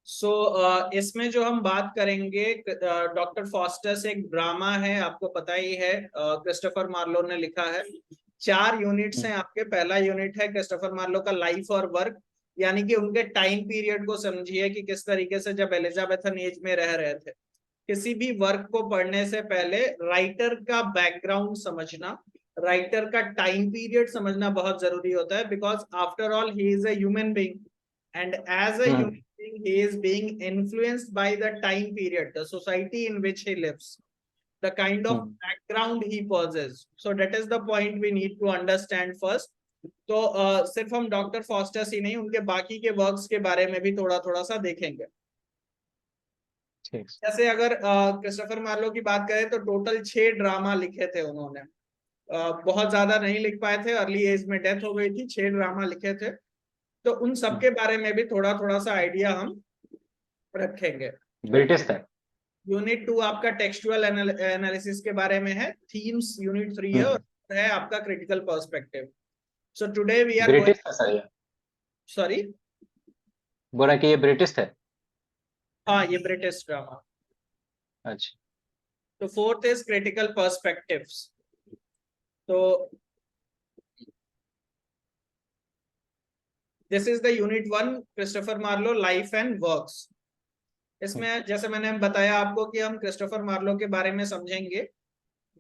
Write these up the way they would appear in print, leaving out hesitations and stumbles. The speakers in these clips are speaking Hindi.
सो इसमें जो हम बात करेंगे, डॉक्टर फॉस्टर्स एक ड्रामा है, आपको पता ही है, क्रिस्टोफर मार्लो ने लिखा है। 4 यूनिट्स हैं आपके। पहला यूनिट है क्रिस्टोफर मार्लो का लाइफ और वर्क, यानी कि उनके टाइम पीरियड को समझिए कि किस तरीके से जब एलिजाबेथन एज में रह रहे थे। किसी भी वर्क को पढ़ने से पहले राइटर का बैकग्राउंड समझना, राइटर का टाइम पीरियड समझना बहुत जरूरी होता है, because after all he is a human being, and as a human being he is being influenced by the time period, the society in which he lives, the kind of background he possesses. So that is the point we need to understand first. तो सिर्फ हम डॉक्टर फॉस्टर्स ही नहीं, उनके बाकी के वर्क्स के बारे में भी थोड़ा थोड़ा सा देखेंगे। जैसे अगर क्रिस्टोफर मार्लो की बात करें तो टोटल 6 ड्रामा लिखे थे उन्होंने। बहुत ज्यादा नहीं लिख पाए थे, अर्ली एज में डेथ हो गई थी। 6 ड्रामा लिखे थे, तो उन सबके बारे में भी थोड़ा थोड़ा सा आइडिया हम रखेंगे। ब्रिटिश था। यूनिट 2 आपका टेक्सचुअल एनालिसिस के बारे में है। थीम्स यूनिट 3 है, और है आपका critical perspective. So today we are British था सर ये? सॉरी, बोला कि ये ब्रिटिश है? हाँ, ये ब्रिटिश ड्रामा। अच्छा। तो फोर्थ इज क्रिटिकल पर्सपेक्टिव्स। तो this is the unit 1, Christopher Marlowe life and works. इसमें जैसे मैंने बताया आपको कि हम क्रिस्टोफर मार्लो के बारे में समझेंगे।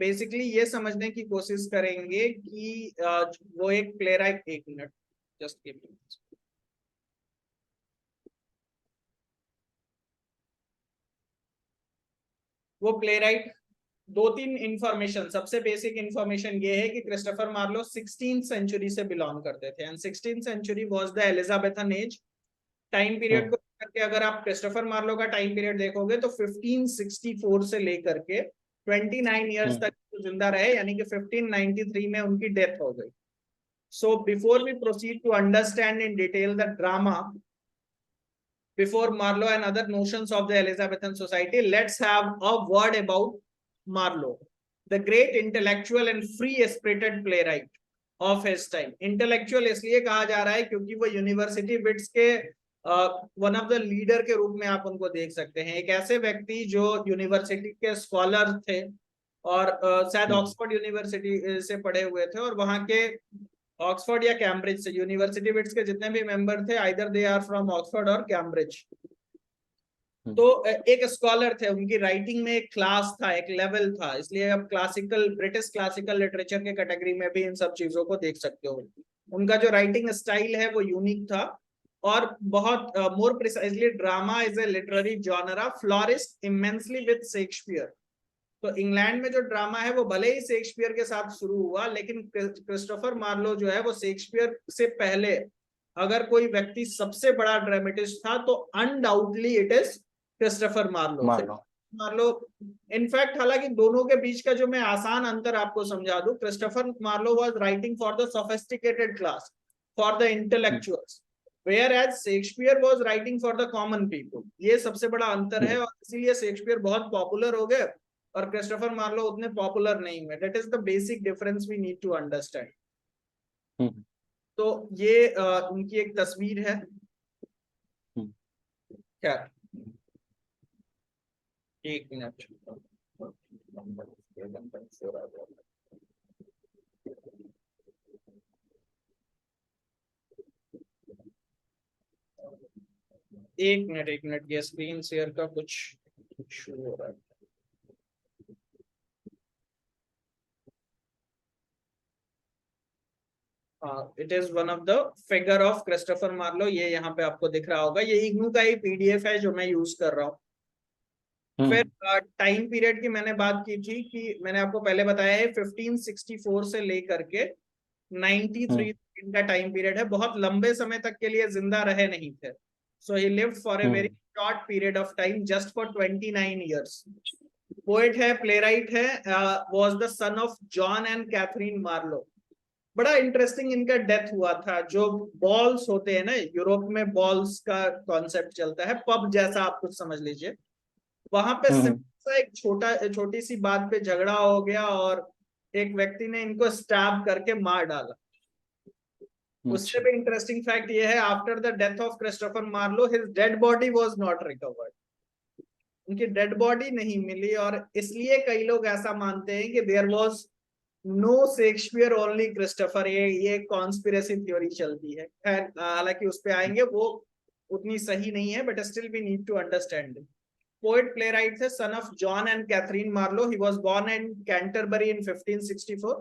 बेसिकली ये समझने की कोशिश करेंगे कि वो एक प्लेराइट, एक मिनट जस्ट गिव मी, वो प्लेराइट। 2-3 इंफॉर्मेशन, सबसे बेसिक इंफॉर्मेशन ये है कि क्रिस्टोफर मार्लो 16th सेंचुरी से बिलोंग करते थे, and 16th century was the Elizabethan age. Time period को करके अगर आप क्रिस्टोफर मार्लो का टाइम पीरियड देखोगे तो 1564 से लेकर के 29 ईयर्स तक जिंदा रहे, यानी कि 1593 में उनकी डेथ हो गई। So before we proceed to understand in detail the drama, before Marlowe and other notions of the Elizabethan society, let's have a word about Marlowe, the great intellectual and free-spirited playwright of his time. Intellectual इसलिए कहा जा रहा है क्योंकि वो यूनिवर्सिटी बिट्स के वन ऑफ द लीडर के रूप में आप उनको देख सकते हैं। एक ऐसे व्यक्ति जो यूनिवर्सिटी के स्कॉलर थे, और शायद ऑक्सफोर्ड यूनिवर्सिटी से पढ़े हुए थे, और वहां के ऑक्सफोर्ड या कैम्ब्रिज से, यूनिवर्सिटी बिट्स के जितने भी मेंबर थे, either they are from Oxford और कैम्ब्रिज। तो एक स्कॉलर थे, उनकी राइटिंग में एक क्लास था, एक लेवल था, इसलिए आप क्लासिकल, ब्रिटिश क्लासिकल लिटरेचर के कैटेगरी में भी इन सब चीजों को देख सकते हो। उनका जो राइटिंग स्टाइल है वो यूनिक था, और बहुत more precisely drama is a literary genre flourished immensely with Shakespeare. तो इंग्लैंड में जो ड्रामा है वो भले ही शेक्सपियर के साथ शुरू हुआ, लेकिन क्रिस्टोफर मार्लो जो है वो शेक्सपियर से पहले अगर कोई व्यक्ति सबसे बड़ा ड्रामेटिस्ट था तो undoubtedly it is Christopher Marlowe. In fact हालांकि दोनों के बीच का जो मैं आसान अंतर आपको समझा दूं, Christopher Marlowe was writing for the sophisticated class, for the intellectuals, whereas Shakespeare was writing for the common people. ये सबसे बड़ा अंतर है, और इसीलिए शेक्सपियर बहुत पॉपुलर हो गए और क्रिस्टोफर मार्लो उतने पॉपुलर नहीं हुए। That is the basic difference we need to understand. तो ये उनकी एक तस्वीर है। क्या, एक मिनट, एक मिनट, ये स्क्रीन शेयर का कुछ इशू हो रहा है। It is one of the figure of Christopher Marlowe. ये यहाँ पे आपको दिख रहा होगा, ये इग्नू का ही पीडीएफ है जो मैं यूज कर रहा हूँ। फिर टाइम पीरियड की मैंने बात की थी कि मैंने आपको पहले बताया है 1564 से लेकर के 93 इनका टाइम पीरियड है। बहुत लंबे समय तक के लिए जिंदा रहे नहीं थे। So he lived for a very short period of time, just for 29 years. Poet है, प्लेराइट है, was the son of John and Catherine Marlowe. बड़ा इंटरेस्टिंग इनका डेथ हुआ था। जो बॉल्स होते हैं ना, यूरोप में बॉल्स का कॉन्सेप्ट चलता है, पब जैसा आप कुछ समझ लीजिए। वहां पे सिर्फ एक छोटी सी बात पे झगड़ा हो गया और एक व्यक्ति ने इनको स्टैब करके मार डाला। उससे भी इंटरेस्टिंग फैक्ट ये है, after the death of Christopher Marlowe his dead body was not recovered. उनकी डेड बॉडी नहीं मिली, और इसलिए कई लोग ऐसा मानते हैं कि there was no Shakespeare only Christopher. ये कॉन्स्पिरेसी थ्योरी चलती है। खैर, हालांकि उस पे आएंगे, वो उतनी सही नहीं है, but still we need to understand. Poet playwright थे, son of John and Catherine Marlowe. He was born in Canterbury in 1564।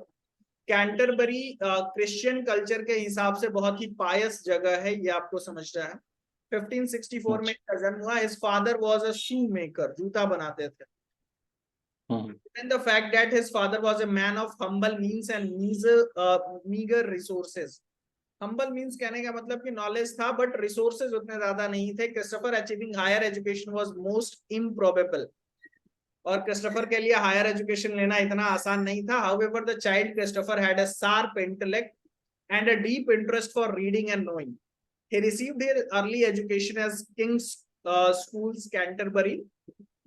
Canterbury Christian culture के हिसाब से बहुत ही पायस जगह है, ये आपको समझना है। 1564 में जन्म हुआ। His father was a shoe maker, जूता बनाते थे। And the fact that his father was a man of humble means and meager resources. Humble means कहने का मतलब कि नॉलेज था, बट रिसोर्सेज उतने ज्यादा नहीं थे। Christopher achieving higher education was most improbable, और क्रिस्टोफर के लिए हायर एजुकेशन लेना इतना आसान नहीं था। However, the child Christopher had a sharp intellect and a deep interest for reading and knowing. He received his early education as King's Schools, Canterbury.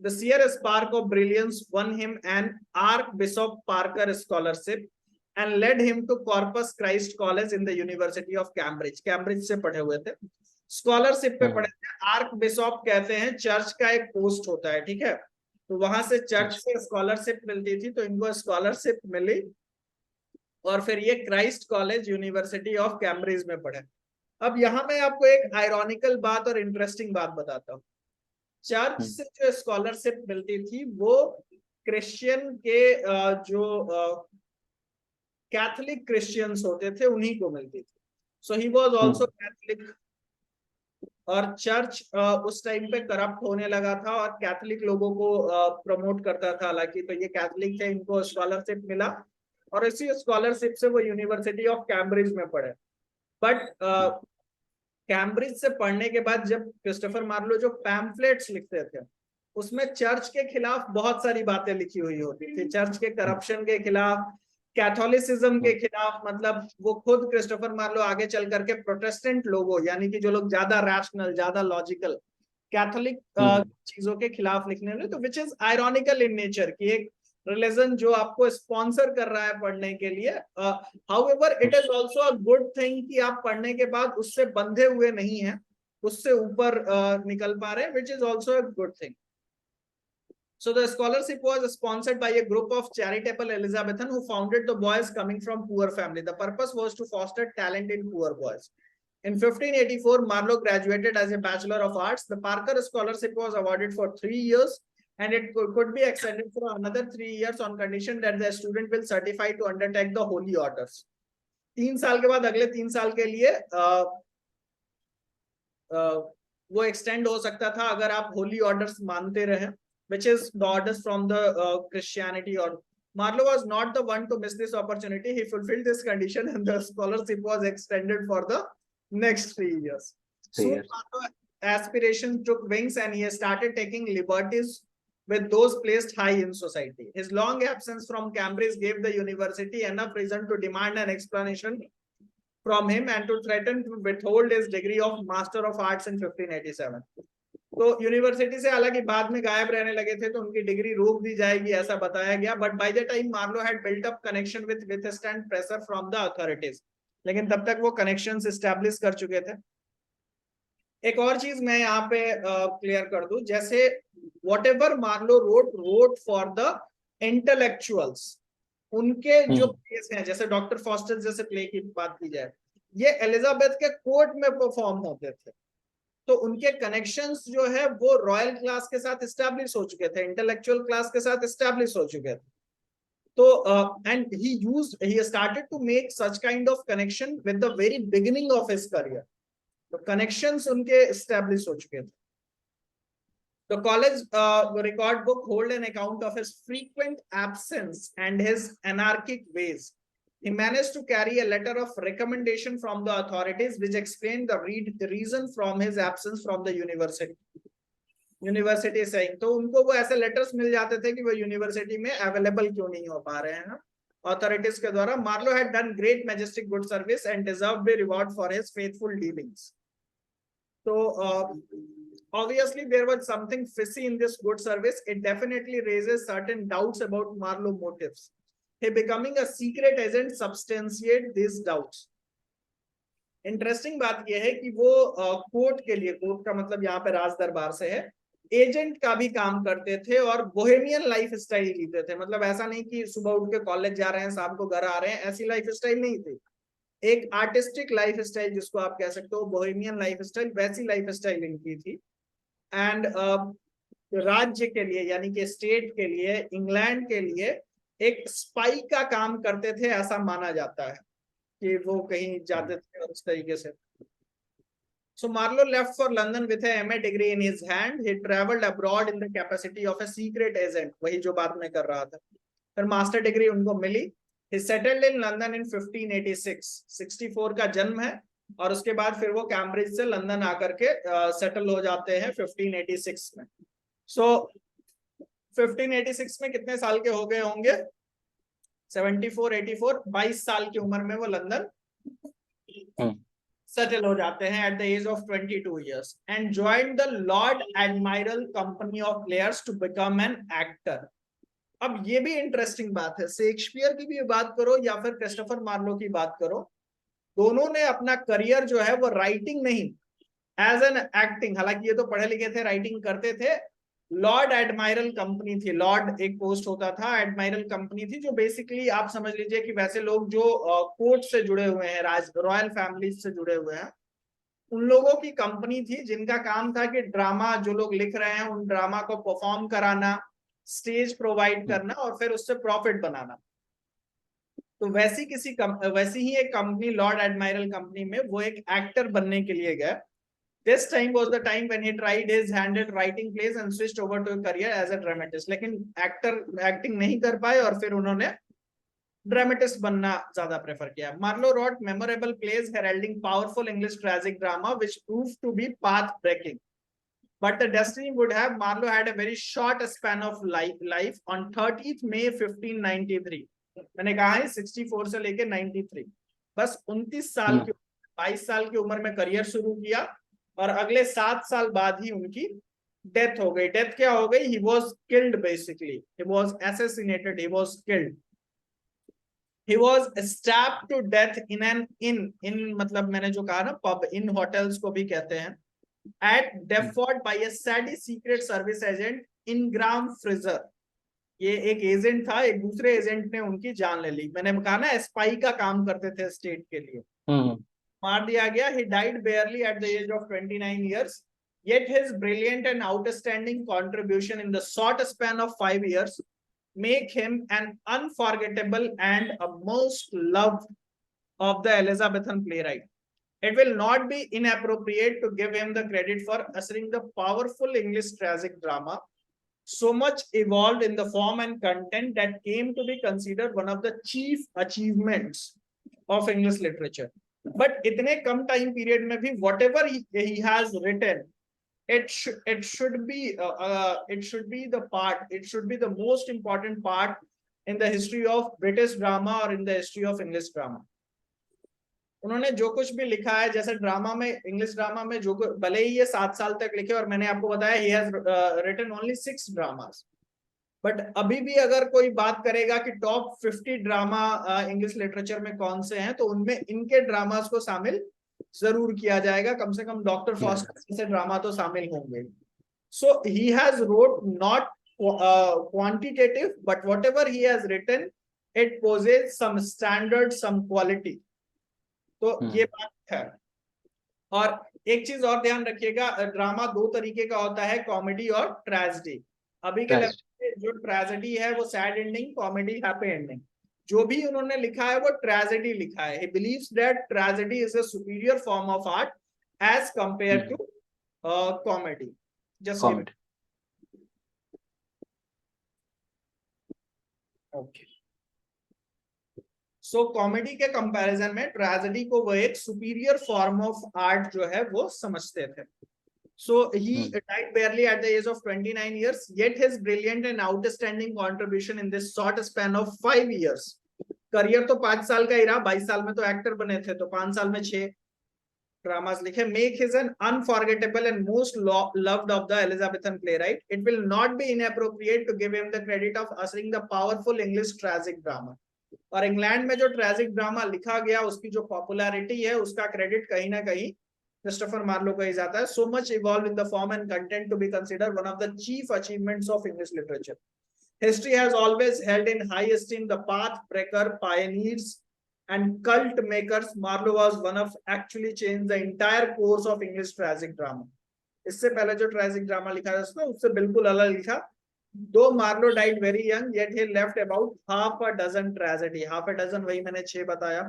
The sheer spark of brilliance won him an Archbishop Parker scholarship and led him to Corpus Christ College in the University of Cambridge. Cambridge से पढ़े हुए थे, स्कॉलरशिप पे पढ़े थे। आर्क बिशॉप कहते हैं चर्च का एक पोस्ट होता है, ठीक है। तो वहां से चर्च से स्कॉलरशिप मिलती थी, तो इनको स्कॉलरशिप मिली, और फिर ये Christ college university of Cambridge में पढ़े। अब यहाँ मैं आपको एक आयरॉनिकल बात और इंटरेस्टिंग बात बताता हूँ। चर्च से जो स्कॉलरशिप मिलती थी वो क्रिश्चियन के जो कैथोलिक क्रिश्चियंस होते थे उन्हीं को मिलती थी। सो ही वाज आल्सो कैथोलिक, और चर्च उस टाइम पे करप्ट होने लगा था और कैथोलिक लोगों को प्रमोट करता था। हालांकि तो ये कैथोलिक थे, इनको स्कॉलरशिप मिला, और इसी स्कॉलरशिप से वो यूनिवर्सिटी ऑफ कैम्ब्रिज में पढ़े। बट कैम्ब्रिज से पढ़ने के बाद जब क्रिस्टोफर मार्लो जो पैम्फलेट्स लिखते थे, उसमें चर्च के खिलाफ बहुत सारी बातें लिखी हुई होती थी। चर्च के करप्शन के खिलाफ, कैथोलिसिज्म के खिलाफ। मतलब वो खुद क्रिस्टोफर मार्लो आगे चल करके प्रोटेस्टेंट लोगों, यानी कि जो लोग ज्यादा रैशनल, ज्यादा लॉजिकल कैथोलिक चीजों के खिलाफ लिखने लगे। तो which is ironical in nature कि एक रिलीजन जो आपको स्पॉन्सर कर रहा है पढ़ने के लिए, however it is also a good thing कि आप पढ़ने के बाद उससे बंधे हुए नहीं हैं, उससे ऊपर निकल पा रहे हैं, which is also a good thing. So the scholarship was sponsored by a group of charitable Elizabethan who founded the boys coming from poor family. The purpose was to foster talent in poor boys. In 1584, Marlowe graduated as a Bachelor of Arts. The Parker Scholarship was awarded for 3 years, and it could be extended for another 3 years on condition that the student will certify to undertake the holy orders. 3 साल के बाद अगले 3 साल के लिए वो एक्सटेंड हो सकता था अगर आप होली ऑर्डर्स मानते रहे, which is the orders from the Christianity. Or Marlowe was not the one to miss this opportunity. He fulfilled this condition, and the scholarship was extended for the next 3 years. Soon Marlowe's aspirations took wings, and he started taking liberties with those placed high in society. His long absence from Cambridge gave the university enough reason to demand an explanation from him and to threaten to withhold his degree of Master of Arts in 1587. तो यूनिवर्सिटी से हालांकि बाद में गायब रहने लगे थे, तो उनकी डिग्री रोक दी जाएगी ऐसा बताया गया। But by the time Marlowe had built up connection with withstand pressure from the authorities, लेकिन तब तक वो कनेक्शंस एस्टैब्लिश कर चुके थे। एक और चीज मैं यहाँ पे क्लियर कर दूं, जैसे whatever Marlowe wrote for the intellectuals, उनके जो प्लेस हैं, जैसे डॉक्टर फॉस्टर जैसे प्ले की बात की जाए, ये एलिजाबेथ के कोर्ट में परफॉर्म होते थे। तो उनके कनेक्शंस जो है वो रॉयल क्लास के साथ एस्टैब्लिश हो चुके थे, इंटेलेक्चुअल क्लास के साथ एस्टैब्लिश हो चुके थे। तो and he started to make such kind of connection with the very beginning of his career. तो कनेक्शंस उनके एस्टैब्लिश हो चुके थे। The college record book hold an account of his frequent absence and his anarchic ways. He managed to carry a letter of recommendation from the authorities which explained the reason from his absence from the university. University saying, तो उनको वो ऐसे लेटर्स मिल जाते थे कि वो यूनिवर्सिटी में अवेलेबल क्यों नहीं हो पा रहे हैं ऑथोरिटीज के द्वारा। Marlowe had done great majestic good service and deserved the reward for his faithful dealings. तो obviously there was something fishy in this good service. It definitely raises certain doubts about Marlowe motives. He becoming a secret agent substantiate these doubts. Interesting बात यह है कि वो कोर्ट के लिए, कोर्ट का मतलब यहाँ पे राज दरबार से है, एजेंट का भी काम करते थे और बोहेमियन लाइफ स्टाइल जीते थे। मतलब ऐसा नहीं कि सुबह उठ के कॉलेज जा रहे हैं शाम को घर आ रहे हैं, ऐसी लाइफ स्टाइल नहीं थी। एक आर्टिस्टिक लाइफ स्टाइल जिसको आप कह सकते हो, बोहेमियन लाइफ स्टाइल, वैसी लाइफ स्टाइल इनकी थी। एंड राज्य के लिए यानी कि स्टेट के लिए, इंग्लैंड के लिए एक स्पाई का काम करते थे, ऐसा माना जाता है कि वो कहीं जाते थे उस तरीके से। So Marlowe left for London with a MA degree in his hand. He traveled abroad in the capacity of a secret agent. वही जो बात मैं कर रहा था। फिर मास्टर डिग्री उनको मिली। He settled in London in 1586. 64 का जन्म है और उसके बाद फिर वो कैम्ब्रिज से लंदन आकर के सेटल हो जाते हैं 1586 में। So 1586 में कितने साल के हो गए होंगे? 74, 84, 22 साल की उम्र में वो लंदन सेटल हो जाते हैं at the age of 22 years and joined the Lord Admiral company of players to become an actor. अब ये भी इंटरेस्टिंग बात है, शेक्सपियर की भी बात करो या फिर क्रिस्टोफर मार्लो की बात करो, दोनों ने अपना करियर जो है वो राइटिंग नहीं, एज एन एक्टिंग, हालांकि ये तो पढ़े लिखे थे, राइटिंग करते थे। लॉर्ड एडमायरल कंपनी थी, लॉर्ड एक पोस्ट होता था, एडमायरल कंपनी थी, जो बेसिकली आप समझ लीजिए कि वैसे लोग जो कोर्ट से जुड़े हुए हैं, रॉयल फैमिलीज से जुड़े हुए हैं, उन लोगों की कंपनी थी जिनका काम था कि ड्रामा जो लोग लिख रहे हैं उन ड्रामा को परफॉर्म कराना, स्टेज प्रोवाइड करना और फिर उससे प्रॉफिट बनाना। तो वैसी ही एक कंपनी, लॉर्ड एडमायरल कंपनी में वो एक एक्टर बनने के लिए गए। This time was the time when he tried his hand at writing plays and switched over to a career as a dramatist. लेकिन एक्टिंग नहीं कर पाए और फिर उन्होंने ड्रामेटिस्ट बनना ज्यादा प्रेफर किया। Marlowe wrote memorable plays heralding powerful English tragic drama which proved to be path breaking. But the destiny would have Marlowe had a very short span of life on 30th May 1593. मैंने कहा है 64 से लेके 93, बस 29 साल की 22 साल की उम्र में करियर शुरू किया और अगले 7 साल बाद ही उनकी डेथ हो गई। डेथ क्या हो गई? He was killed, basically he was assassinated, he was killed, he was stabbed to death in an in मतलब मैंने जो कहा ना, पब, इन होटल्स को भी कहते हैं, at Deptford by a shady secret service agent Ingram Frizer. ये एक एजेंट था, एक दूसरे एजेंट ने उनकी जान ले ली। मैंने कहा ना स्पाई का काम करते थे स्टेट के लिए, मार दिया गया। He died barely at the age of 29 years. Yet his brilliant and outstanding contribution in the short span of 5 years make him an unforgettable and a most loved of the Elizabethan playwright. It will not be inappropriate to give him the credit for ushering the powerful English tragic drama, so much evolved in the form and content that came to be considered one of the chief achievements of English literature. But इतने कम टाइम पीरियड में भी whatever he has written, it should be the part, it should be the most important part in the history of British drama or in the history of English drama. उन्होंने जो कुछ भी लिखा है, जैसे ड्रामा में, इंग्लिश ड्रामा में जो भले ही ये 7 साल तक लिखे, और मैंने आपको बताया he has written only 6 dramas, but अभी भी अगर कोई बात करेगा कि टॉप 50 ड्रामा इंग्लिश लिटरेचर में कौन से हैं, तो उनमें इनके ड्रामास को शामिल जरूर किया जाएगा, कम से कम डॉक्टर फॉस्टर जैसे ड्रामा तो शामिल होंगे। So he has wrote not quantitative, but whatever he has written it possesses some standard, some quality. तो ये बात है। और एक चीज और ध्यान रखिएगा, ड्रामा 2 तरीके का होता है, कॉमेडी और ट्रेजेडी। अभी के जो ट्रेजेडी है वो sad ending, comedy happy ending. जो भी उन्होंने लिखा है वो ट्रेजेडी लिखा है। He believes that tragedy is a superior form of art as compared to comedy. Just comedy. Okay. So comedy के कंपैरिजन में ट्रेजेडी को वो एक सुपीरियर फॉर्म ऑफ आर्ट जो है वो समझते थे। So he died barely at the age of 29 years, yet his brilliant and outstanding contribution in this short span of 5 years. Career तो 5 साल का ही रहा, 22 साल में तो एक्टर बने थे, तो 5 साल में 6 ड्रामास लिखे। Make his an unforgettable and most loved of the Elizabethan playwright. It will not be inappropriate to give him the credit of ushering the powerful English tragic drama. और इंग्लैंड में जो ट्रेजिक ड्रामा लिखा गया उसकी जो पॉपुलैरिटी है उसका क्रेडिट कहीं ना कहीं क्रिस्टोफर मार्लो को ही जाता है. So much evolve in the form and content to be considered one of the chief achievements of English literature. History has always held in high esteem the path breaker, pioneers, and cult makers. Marlowe was one of actually changed the entire course of English tragic drama. इससे पहले जो ट्रेजिक ड्रामा लिखा था उसने उससे बिल्कुल अलग लिखा. Though Marlowe died very young, yet he left about half a dozen tragedy. Half a dozen वही मैंने 6 बताया.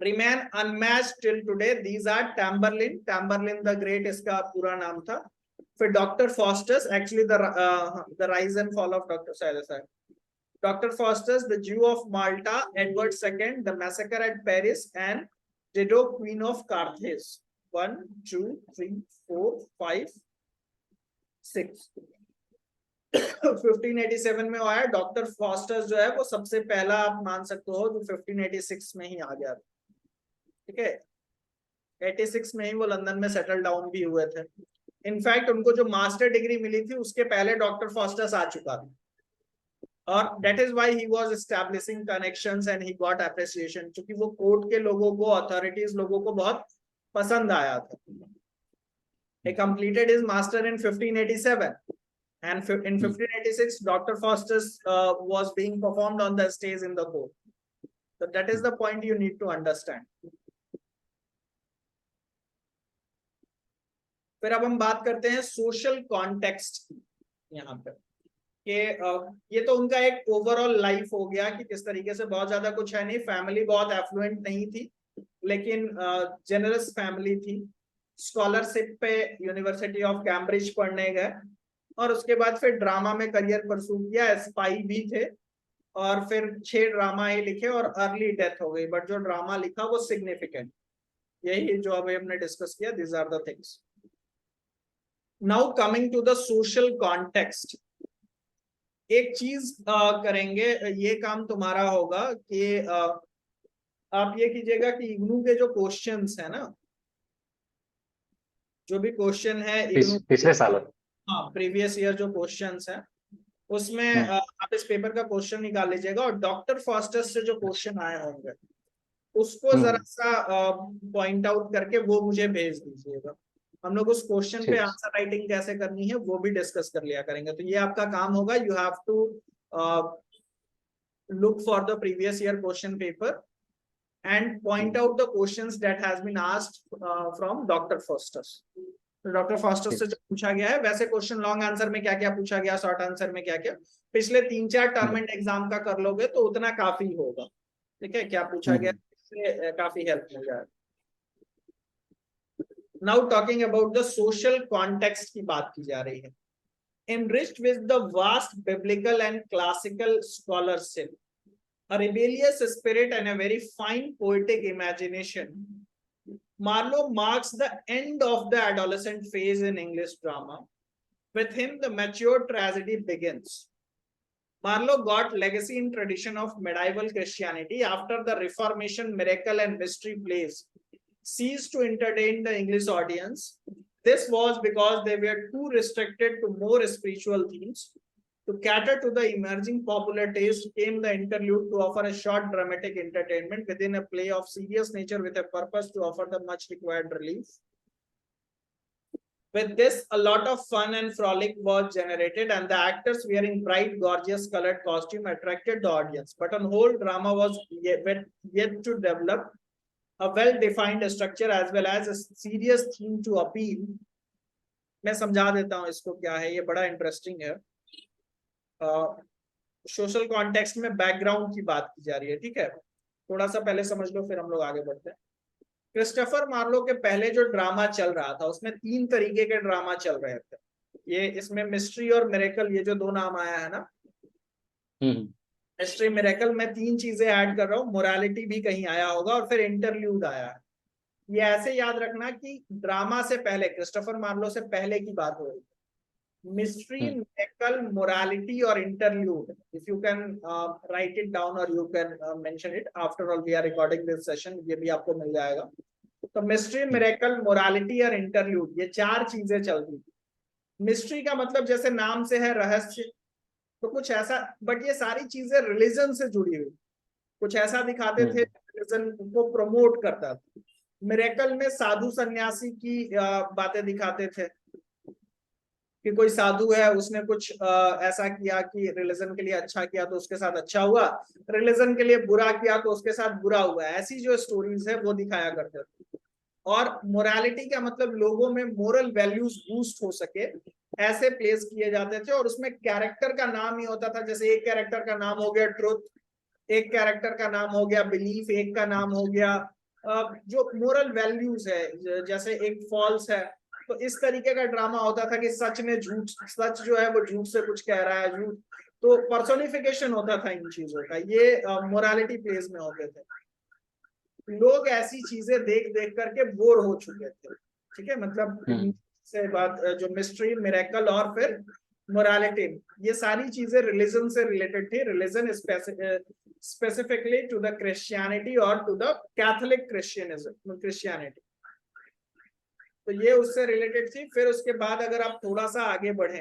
Remain unmatched till today. These are Tamberlin. Tamberlin the Great इसका पूरा नाम था. For Dr. Faustus, actually the rise and fall of Dr. Salazar. Dr. Faustus, the Jew of Malta, Edward II, the massacre at Paris, and Dido, Queen of Carthage. 1, 2, 3, 4, 5, 6. 1587 में आया. डॉक्टर फॉस्टर्स जो है वो सबसे पहला आप मान सकते हो जो 1586 में ही आ गया. ठीक है, 86 में ही वो लंदन में सेटल डाउन भी हुए थे. इनफैक्ट उनको जो मास्टर डिग्री मिली थी उसके पहले डॉक्टर फॉस्टर्स आ चुका था. और that is why he was establishing connections and he got appreciation, क्योंकि वो कोर्ट के लोगों को, अथॉरिटीज लोगों को बहुत पसंद आया था. He completed his master in 1587 and in 1586 Dr. Faustus was being performed on the stage in the court. So that is the point you need to understand. फिर अब हम बात करते हैं सोशल कॉन्टेक्स्ट यहाँ पे कि ये तो उनका एक ओवरऑल लाइफ हो गया कि किस तरीके से, बहुत ज्यादा कुछ है नहीं. फैमिली बहुत एफ्लुएंट नहीं थी लेकिन जेनरस फैमिली थी. स्कॉलरशिप पे यूनिवर्सिटी ऑफ कैम्ब्रिज पढ़ने गए और उसके बाद फिर ड्रामा में करियर परस्यू किया. स्पाई भी थे और फिर 6 ड्रामा ही लिखे और अर्ली डेथ हो गई. बट जो ड्रामा लिखा वो सिग्निफिकेंट, यही जो अभी हमने डिस्कस किया. This are the things. Now coming to the social context, एक चीज करेंगे, ये काम तुम्हारा होगा कि आप ये कीजिएगा कि इग्नू के जो क्वेश्चंस है ना, जो भी क्वेश्चन है पिछले साल, हाँ प्रीवियस ईयर जो क्वेश्चंस है उसमें आप इस पेपर का क्वेश्चन निकाल लीजिएगा और डॉक्टर फॉस्टर्स से जो क्वेश्चन आए होंगे उसको जरा सा पॉइंट आउट करके वो मुझे भेज दीजिएगा. हम लोग उस क्वेश्चन पे आंसर राइटिंग कैसे करनी है वो भी डिस्कस कर लिया करेंगे. तो ये आपका काम होगा. You have to look for the previous year question paper and point out the questions that has been asked from doctor Fosters. तो डॉक्टर फॉस्टर्स से जो पूछा गया है वैसे क्वेश्चन लॉन्ग आंसर में क्या क्या पूछा गया, शॉर्ट आंसर में क्या क्या, पिछले 3-4 टर्म एंड एग्जाम का कर लोगे तो उतना काफी होगा. ठीक है, क्या पूछा गया इससे काफी हेल्प मिल जाएगा. Now talking about the social context की बात की जा रही है. Enriched with the vast biblical and classical scholarship, a rebellious spirit and a very fine poetic imagination, Marlowe marks the end of the adolescent phase in English drama. With him, the mature tragedy begins. Marlowe got legacy in tradition of medieval Christianity. After the Reformation, miracle and mystery plays ceased to entertain the English audience. This was because they were too restricted to more spiritual themes. To cater to the emerging popular taste came the interlude to offer a short dramatic entertainment within a play of serious nature with a purpose to offer the much required relief. With this, a lot of fun and frolic was generated and the actors wearing bright, gorgeous colored costume attracted the audience. But on whole, drama was yet to develop a well-defined structure as well as a serious theme to appeal. मैं समझा देता हूँ इसको क्या है, ये बड़ा इंटरेस्टिंग है. सोशल कॉन्टेक्स्ट में बैकग्राउंड की बात की जा रही है. ठीक है, थोड़ा सा पहले समझ लो फिर हम लोग आगे बढ़ते हैं. क्रिस्टोफर मार्लो के पहले जो ड्रामा चल रहा था उसमें 3 तरीके के ड्रामा चल रहे थे. ये इसमें मिस्ट्री और मिरेकल, ये जो 2 नाम आया है ना, मिस्ट्री मिरेकल, मैं 3 चीजें ऐड कर रहा हूँ. मोरालिटी भी कहीं आया होगा और फिर इंटरल्यूड आया है. ये ऐसे याद रखना कि ड्रामा से पहले, क्रिस्टोफर मार्लो से पहले की बात हो रही है. मिस्ट्री, मिरेकल, मोरालिटी और interlude. If you can write it down और you can mention it. After all we are recording this session, ये भी आपको मिल जाएगा. तो मिस्ट्री, मिरेकल, मोरालिटी और इंटरल्यूड, ये 4 चीजें चलती थी. मिस्ट्री का मतलब जैसे नाम से है रहस्य, तो कुछ ऐसा, बट ये सारी चीजें रिलीजन से जुड़ी हुई, कुछ ऐसा दिखाते थे रिलीजन को प्रमोट करता था। मिरेकल में साधु सन्यासी की बातें दिखाते थे कि कोई साधु है, उसने कुछ ऐसा किया कि रिलीजन के लिए अच्छा किया तो उसके साथ अच्छा हुआ, रिलीजन के लिए बुरा किया तो उसके साथ बुरा हुआ। ऐसी जो स्टोरीज है वो दिखाया करते थे। और मोरालिटी का मतलब लोगों में मोरल वैल्यूज बूस्ट हो सके, ऐसे प्लेस किए जाते थे। और उसमें कैरेक्टर का नाम ही होता था, जैसे एक कैरेक्टर का नाम हो गया ट्रुथ, एक कैरेक्टर का नाम हो गया बिलीफ, एक का नाम हो गया जो मोरल वैल्यूज है, जैसे एक फॉल्स है। तो इस तरीके का ड्रामा होता था कि सच ने झूठ, सच जो है वो झूठ से कुछ कह रहा है, झूठ, तो पर्सोनिफिकेशन होता था इन चीजों का। ये मोरालिटी प्लेस में होते थे। लोग ऐसी चीजें देख देख करके बोर हो चुके थे, ठीक है, मतलब से बात जो मिस्ट्री, मिरेकल और फिर मोरालिटी, ये सारी चीजें रिलीजन से रिलेटेड थी। Religion specifically to the Christianity और टू द कैथोलिक क्रिश्चियनिटी, तो ये उससे रिलेटेड थी। फिर उसके बाद अगर आप थोड़ा सा आगे बढ़े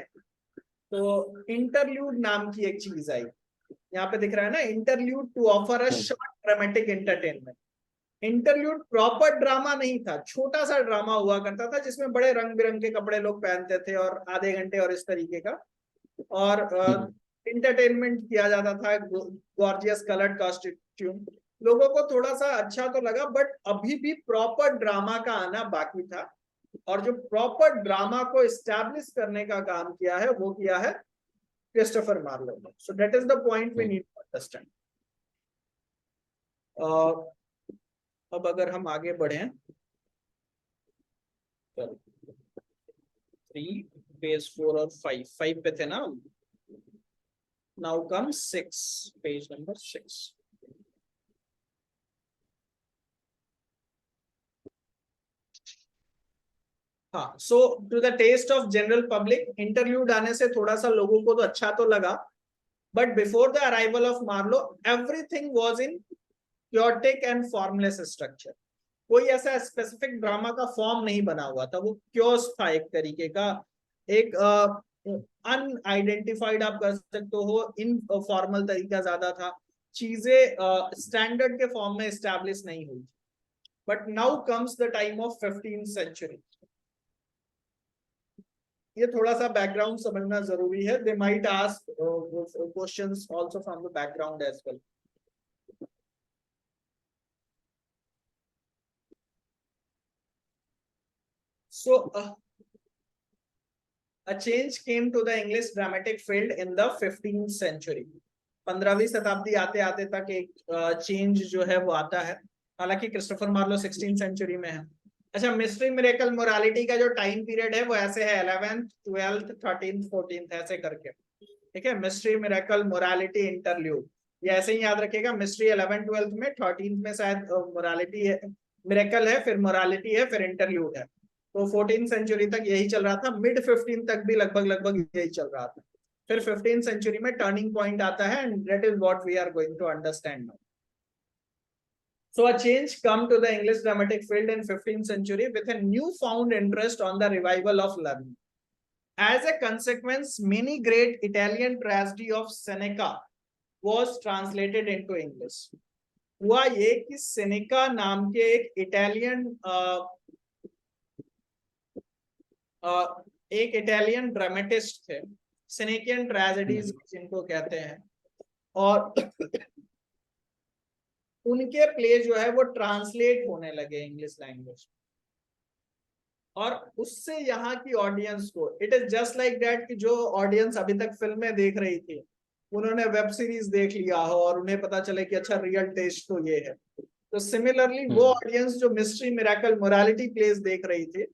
तो इंटरल्यूड नाम की एक चीज आई, यहाँ पे दिख रहा है ना, interlude to offer a short dramatic entertainment. Interlude proper drama नहीं था, छोटा सा ड्रामा हुआ करता था जिसमें बड़े रंग बिरंगे कपड़े लोग पहनते थे और आधे घंटे और इस तरीके का, और इंटरटेनमेंट किया जाता था, गॉर्जियस कलर्ड कॉस्ट्यूम। लोगों को थोड़ा सा अच्छा तो लगा, बट अभी भी प्रॉपर ड्रामा का आना बाकी था। और जो प्रॉपर ड्रामा को एस्टैब्लिश करने का काम किया है वो किया है क्रिस्टोफर मार्लो ने। So that is the point we need to understand. अब अगर हम आगे बढ़े 3, पेज 4 और 5 पे थे ना, नाउ कम 6, पेज नंबर 6। हाँ, so to the taste of general public, interlude आने से थोड़ा सा लोगों को तो अच्छा तो लगा, but before the arrival of Marlowe everything was in chaotic and formless structure. कोई ऐसा स्पेसिफिक ड्रामा का फॉर्म नहीं बना हुआ था, वो क्योस था एक तरीके का, एक अनआइडेंटिफाइड आप कर सकते हो, इन फॉर्मल तरीका ज्यादा था, चीजें स्टैंडर्ड के फॉर्म में एस्टैब्लिश नहीं हुई। But now comes the time of 15th century. ये थोड़ा सा बैकग्राउंड समझना जरूरी है, they might ask questions also from the background as well. So a change came to the English dramatic field in the 15th century. 15वीं शताब्दी आते आते तक एक चेंज जो है वो आता है, हालांकि क्रिस्टोफर मार्लो 16th सेंचुरी में है। अच्छा, मिस्ट्री, मिरेकल, मोरालिटी का जो टाइम पीरियड है वो ऐसे है 11th, 12th, 13th, 14th ऐसे करके, ठीक है। मिस्ट्री, मिरेकल, मोरालिटी, इंटरल्यूड, ये ऐसे ही याद रखिएगा। मिस्ट्री 11th 12th में, 13th में शायद मोरालिटी है, मिरेकल है, फिर मोरालिटी है, फिर इंटरल्यूड है। तो 14th सेंचुरी तक यही चल रहा था, मिड 15th तक भी लगभग लगभग यही चल रहा था। फिर 15th सेंचुरी में टर्निंग पॉइंट आता है, and that is what we are going to understand now. So a change come to the English dramatic field in 15th century with a newfound interest on the revival of learning. As a consequence, many great Italian tragedy of Seneca was translated into English. हुआ ये कि सेनेका नाम के एक इटालियन ड्रामेटिस्ट थे, सेनेकियन ट्रेजेडीज जिनको कहते हैं, और उनके प्ले जो है वो ट्रांसलेट होने लगे इंग्लिश लैंग्वेज, और उससे यहाँ की ऑडियंस को, it is just like that कि जो ऑडियंस अभी तक फिल्में देख रही थी उन्होंने वेब सीरीज देख लिया हो और उन्हें पता चले कि अच्छा रियल टेस्ट तो ये है। तो सिमिलरली वो ऑडियंस जो मिस्ट्री, मिरेकल, मोरालिटी प्लेस देख रही थी,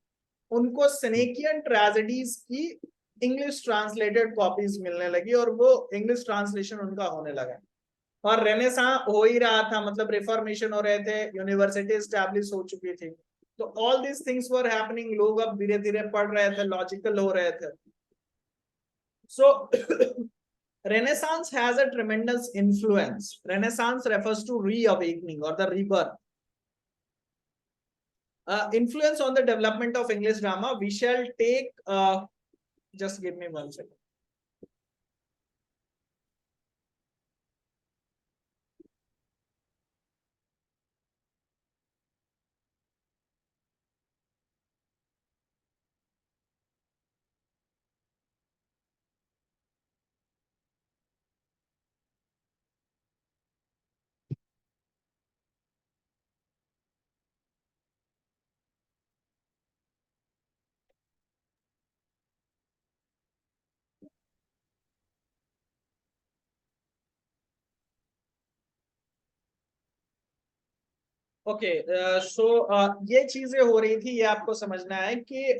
उनको सेनेकियन ट्रेजेडीज की इंग्लिश ट्रांसलेटेड कॉपीज मिलने लगी और वो इंग्लिश ट्रांसलेशन उनका होने लगा। और रेनेसां हो ही रहा था, मतलब रिफॉर्मेशन हो रहे थे, यूनिवर्सिटी एस्टैब्लिश हो चुकी थी, तो all this things were happening, लोग अब धीरे धीरे पढ़ रहे थे, लॉजिकल हो रहे थे। सो Renaissance has a tremendous influence. Renaissance refers to reawakening or the rebirth. Influence on the development of English drama. We shall take, just give me 1 second. Okay, सो ये चीजें हो रही थी, ये आपको समझना है कि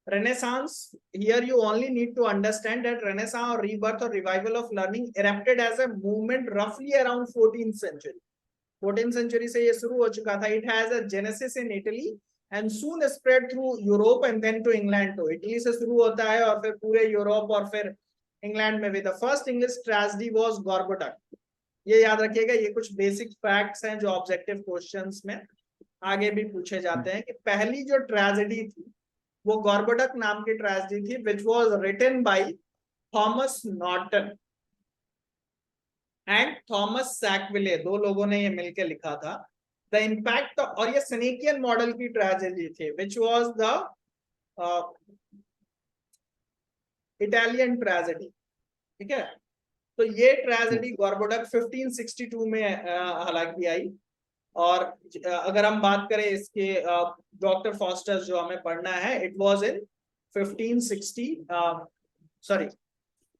Renaissance, here you only need to understand that Renaissance or rebirth or revival of learning erupted as a movement roughly around 14th century. 14th century से ये शुरू हो चुका था. It has a genesis in Italy and soon spread through Europe and then to England too. Italy से शुरू होता है और फिर पूरे यूरोप और फिर इंग्लैंड में भी. The first English tragedy was Gorboduc. ये याद रखिएगा, ये कुछ बेसिक फैक्ट्स हैं जो ऑब्जेक्टिव क्वेश्चंस में आगे भी पूछे जाते हैं. कि पहली जो ट्रेजेडी थी वो गॉर्बोडक नाम की ट्रेजेडी थी, which was written by Thomas Norton and Thomas Sackville. दो लोगों ने ये मिलकर लिखा था. द इम्पैक्ट, और ये सेनेकियन मॉडल की ट्रेजेडी थी, which was the Italian tragedy. ठीक है, तो ये ट्रेजेडी गॉर्बोडक 1562 में हालांकि आई. और अगर हम बात करें इसके डॉक्टर फॉस्टर जो हमें पढ़ना है, इट वाज इन 1560, सॉरी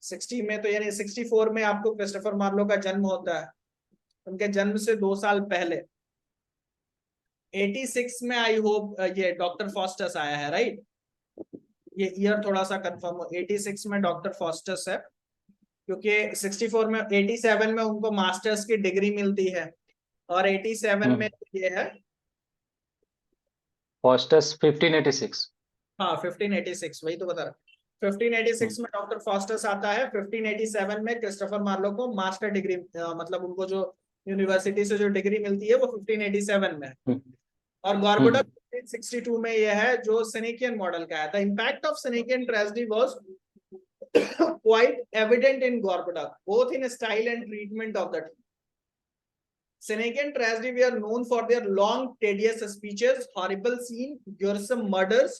60 में, तो यानी 64 में आपको क्रिस्टोफर मार्लो का जन्म होता है. उनके जन्म से 2 साल पहले 86 में आई होप ये डॉक्टर फॉस्टस आया है, राइट. ये ईयर थोड़ा सा कंफर्म हो. 86 में डॉक्टर फॉस्टस है, क्योंकि 64 में 87 में उनको मास्टर्स की डिग्री मिलती है और 87 में ये है फॉस्टस 1586. हाँ 1586, वही तो बता रहा. 1586 में डॉक्टर फॉस्टस आता है. 1587 में क्रिस्टोफर मार्लो को मास्टर डिग्री, मतलब उनको जो यूनिवर्सिटी से जो डिग्री मिलती है वो 1587 में है. और गॉर्बोडक 1562 में ये है जो सेनेकियन मॉडल का है. The impact of Senecan tragedy was quite evident in Gorboduc, both in style and treatment of the team. Senecan tragedy were known for their long, tedious speeches, horrible scene, gruesome murders,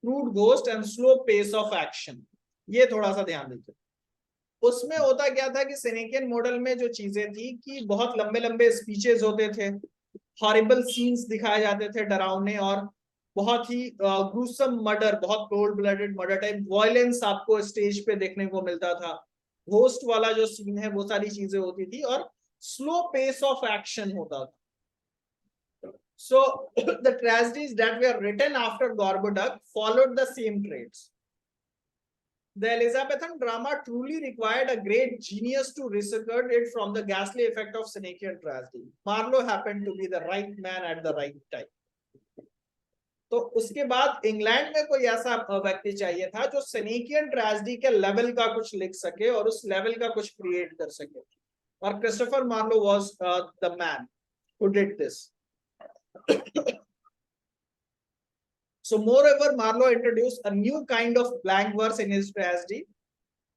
crude ghost and slow pace of action. ये थोड़ा सा ध्यान दीजिए. उसमें होता क्या था कि सेनेकियन मॉडल में जो चीजें थी कि बहुत लंबे लंबे स्पीचेस होते थे, हॉरिबल सीन्स दिखाए जाते थे डरावने, और बहुत ही ग्रूसम मर्डर, बहुत cold blooded murder type violence आपको स्टेज पे देखने को मिलता था. घोस्ट वाला जो सीन है वो सारी चीजें होती थी और स्लो पेस ऑफ एक्शन होता था. So the tragedies that were written after Gorboduc followed the same traits. The Elizabethan drama truly required a great genius to research it from the ghastly effect of Senecian tragedy. Marlowe happened to be the right man at the right time. तो उसके बाद इंग्लैंड में कोई ऐसा व्यक्ति चाहिए था जो सेनेकियन ट्रेजेडी के लेवल का कुछ लिख सके और उस लेवल का कुछ क्रिएट कर सके. और Christopher Marlowe was the man who did this. So moreover, Marlowe introduced a new kind of blank verse in his tragedy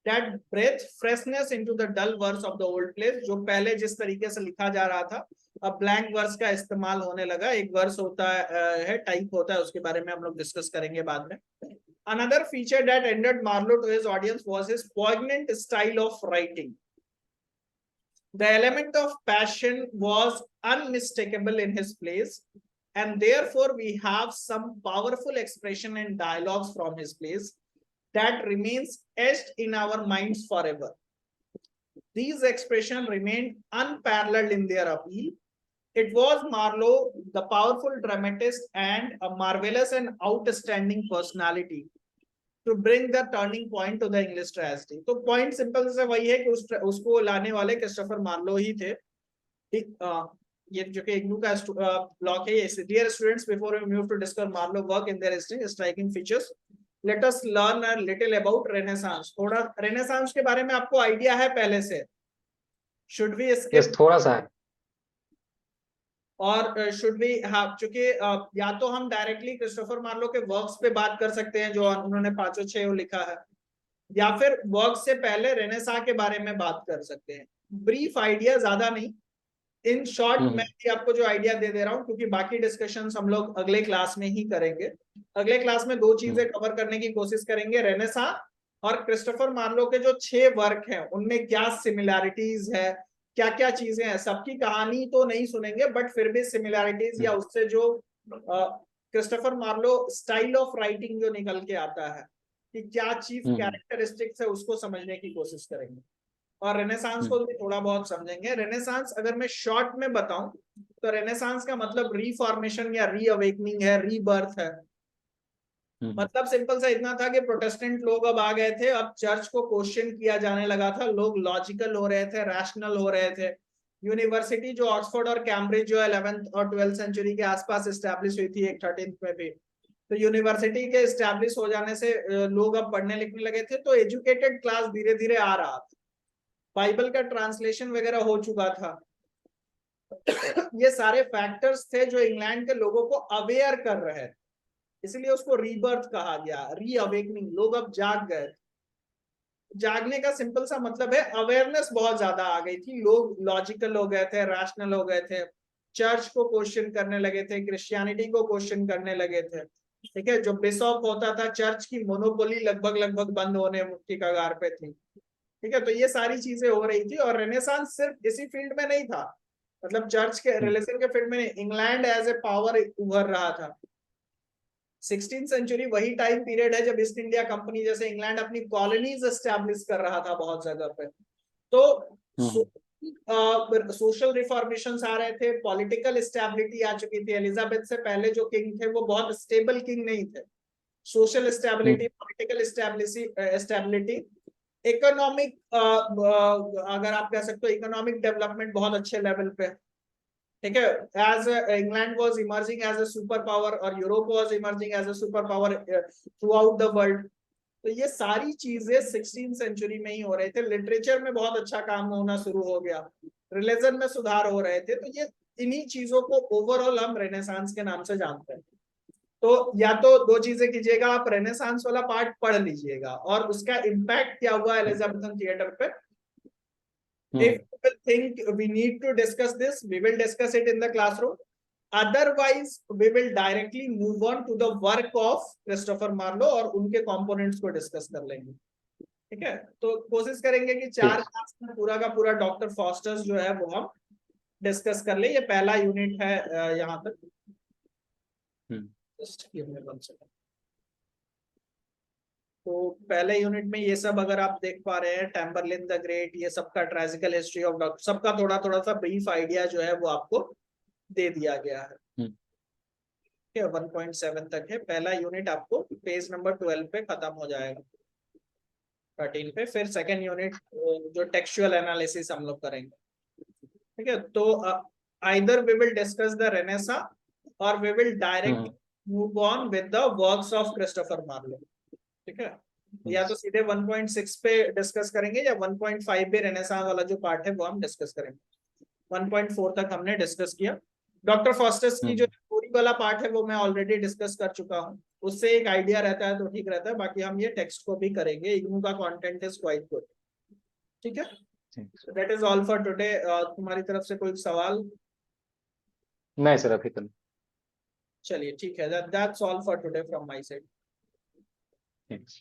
that breathed freshness into the dull verse of the old plays. जो पहले जिस तरीके से लिखा जा रहा था, अब ब्लैंक वर्स का इस्तेमाल होने लगा. एक वर्स होता है, टाइप होता है, उसके बारे में हम लोग डिस्कस करेंगे बाद में. Another feature that endeared Marlowe to his audience was his poignant style of writing. The element of passion was unmistakable in his plays, and therefore we have some powerful expression and dialogues from his plays that remains etched in our minds forever. These expressions remained unparalleled in their appeal. It was Marlowe, the powerful dramatist and a marvelous and outstanding personality, to bring the turning point to the English tragedy. तो point simple से वही है कि उसको लाने वाले क्रिस्टोफर मार्लो ही थे. ये जो कि इग्नू का ब्लॉक है. Dear students, before we move to discuss Marlowe work in their history, striking features, let us learn a little about Renaissance. थोड़ा Renaissance के बारे में आपको आइडिया है पहले से? Should we skip? Yes, थोड़ा सा है. और शुड बी, हाँ, चूंकि या तो हम डायरेक्टली क्रिस्टोफर मार्लो के वर्क्स पे बात कर सकते हैं जो उन्होंने 5-6 लिखा है, या फिर वर्क से पहले रेनेसां के बारे में बात कर सकते हैं. ब्रीफ आइडिया, ज्यादा नहीं. इन शॉर्ट मैं भी आपको जो आइडिया दे रहा हूँ, क्योंकि बाकी डिस्कशंस हम लोग अगले क्लास में ही करेंगे. अगले क्लास में 2 चीजें कवर करने की कोशिश करेंगे. रेनेसां और क्रिस्टोफर मार्लो के जो 6 वर्क हैं उनमें क्या सिमिलैरिटीज है, क्या क्या चीजें हैं. सबकी कहानी तो नहीं सुनेंगे, बट फिर भी सिमिलैरिटीज या उससे जो Christopher Marlowe style of writing जो निकल के आता है कि क्या चीफ कैरेक्टरिस्टिक्स है, उसको समझने की कोशिश करेंगे. और रेनेसांस को भी थोड़ा बहुत समझेंगे। रेनेसांस अगर मैं शॉर्ट में बताऊं तो रेनेसांस का मतलब रीफॉर्मेशन या रीअवेकनिंग है, रीबर्थ है। मतलब सिंपल सा इतना था कि प्रोटेस्टेंट लोग अब आ गए थे, अब चर्च को क्वेश्चन किया जाने लगा था, लोग लॉजिकल हो रहे थे, रैशनल हो रहे थे। यूनिवर्सिटी जो ऑक्सफोर्ड और कैम्ब्रिज जो 11th और 12th सेंचुरी के आसपास एस्टैब्लिश हुई थी, एक 13th में भी, तो यूनिवर्सिटी के एस्टैब्लिश हो जाने से लोग अब पढ़ने लिखने लगे थे, तो एजुकेटेड क्लास धीरे धीरे आ रहा था, बाइबल का ट्रांसलेशन वगैरह हो चुका था। ये सारे फैक्टर्स थे जो इंग्लैंड के लोगों को अवेयर कर रहे थे, इसलिए उसको रीबर्थ कहा गया, रीअवेकनिंग। लोग अब जाग गए। जागने का सिंपल सा मतलब है अवेयरनेस बहुत ज्यादा आ गई थी, लोग लॉजिकल हो गए थे, रैशनल हो गए थे, चर्च को क्वेश्चन करने लगे थे, क्रिश्चियनिटी को क्वेश्चन करने लगे थे। ठीक है, जो बिशप होता था, चर्च की मोनोपोली लगभग लगभग बंद होने की कगार पे थी। ठीक है, तो ये सारी चीजें हो रही थी। और रेनेसांस सिर्फ इसी फील्ड में नहीं था, मतलब चर्च के रिलीजन के फील्ड में नहीं, इंग्लैंड एज ए पावर उभर रहा था। 16th सेंचुरी वही टाइम पीरियड है जब ईस्ट इंडिया कंपनी जैसे इंग्लैंड अपनी कॉलोनीज एस्टैब्लिश कर रहा था बहुत जगह पे। तो सोशल रिफॉर्मेशन आ रहे थे, पॉलिटिकल स्टेबिलिटी आ चुकी थी। एलिजाबेथ से पहले जो किंग थे वो बहुत स्टेबल किंग नहीं थे। Social stability, political stability, economic, अगर आप कह सकते हो इकोनॉमिक डेवलपमेंट बहुत अच्छे लेवल पे। ठीक है, as England was emerging as a super power और Europe was emerging as a super power throughout the world. तो ये सारी चीजें 16th सेंचुरी में ही हो रहे थे। लिटरेचर में बहुत अच्छा काम होना शुरू हो गया, रिलीजन में सुधार हो रहे थे। तो ये इन्हीं चीजों को ओवरऑल हम रेनेसांस के नाम से जानते हैं। तो या तो दो चीजें कीजिएगा, आप रेनेसांस वाला पार्ट पढ़ लीजिएगा और उसका इम्पैक्ट क्या हुआ एलिजाबेथन थिएटर पे। If people think we need to discuss this, we will discuss it in the classroom. Otherwise, we will directly move on to the work of Christopher Marlowe और उनके कंपोनेंट्स को डिस्कस कर लेंगे। ठीक है, तो कोशिश करेंगे कि 4 क्लास में पूरा का पूरा डॉक्टर फॉस्टर्स जो है वो हम डिस्कस कर ले। ये पहला यूनिट है यहाँ तक। तो पहले यूनिट में ये सब अगर आप देख पा रहे हैं, टैम्बरलिन द ग्रेट, ये सबका ट्रेजिकल हिस्ट्री ऑफ डॉक्टर, सबका थोड़ा थोड़ा सा ब्रीफ आइडिया जो है वो आपको दे दिया गया है। 1.7 तक है पहला यूनिट, आपको पेज नंबर 12 पे खत्म हो जाएगा, 13 पे। फिर सेकेंड यूनिट जो टेक्सचुअल एनालिसिस हम लोग करेंगे। ठीक है, तो either we will discuss the Renaissance और we will direct move on with the works of Christopher Marlowe. ठीक है, या तो सीधे 1.6 पे डिस्कस करेंगे या 1.5 पे रेनेसांस वाला जो पार्ट है वो हम डिस्कस करेंगे। 1.4 तक हमने डिस्कस किया। डॉक्टर फॉस्टर्स की जो थ्योरी वाला पार्ट है वो मैं ऑलरेडी डिस्कस कर चुका हूँ, उससे एक आइडिया रहता है तो ठीक रहता है। बाकी हम ये टेक्स्ट को भी करेंगे, इग्नू का कंटेंट इज क्वाइट गुड। ठीक है, that is all for today. तुम्हारी तरफ से कोई सवाल? नहीं सर, अभी तो। चलिए ठीक है, that's all for today from my side. Thanks.